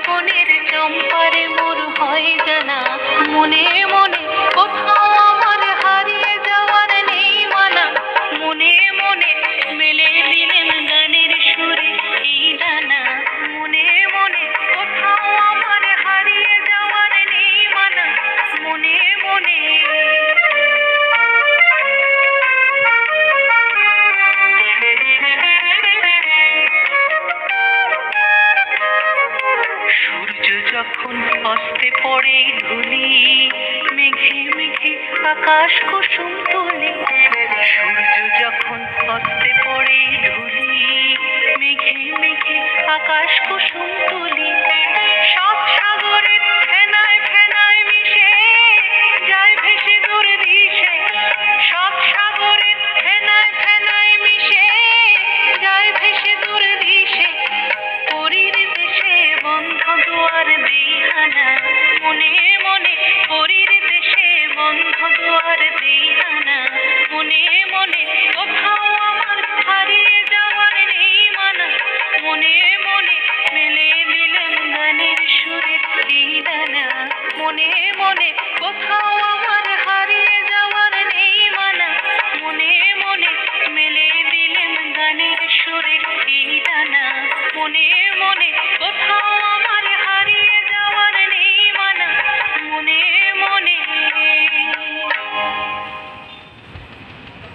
বনের চম্পারে মোর হয় জানা, মনে মনে কোথাও আমার হারিয়ে যাওয়ার নেই মানা। মনে মনে মেলে দিলেন গানের সুরে এই ডানা, মনে মনে কোথাও আমার হারিয়ে যাওয়ার নেই মানা। মনে মনে সূর্য যখন অস্তে পড়ে ধুলি, মেঘে মেঘে আকাশ কুসুম তুলি। সূর্য যখন অস্তে পড়ে ধুলি, মেঘে মেঘে আকাশ কুসুম তুলি। সব সাগরের ফেনায় ফেনায় মিশে যায় ভেসে দূর দিশে। সব সাগরের ফেনায় ফেনায় মিশে যায় ভেসে দূর দিশে। পরীর দেশে বন্ধ দুয়ার দেইহানা, মনে মনে পরীর দেশে বন্ধ দুয়ার দেইহানা। মনে মনে কোথাও আমার হারিয়ে যাওয়ার নেই মানা। মনে মনে মেলে দিলেন গানের সুরের এই ডানা, মনে মনে কোথাও আমার হারিয়ে যাওয়ার নেই মানা। মনে মনে মেলে দিলেন গানের সুরের এই ডানা, মনে মনে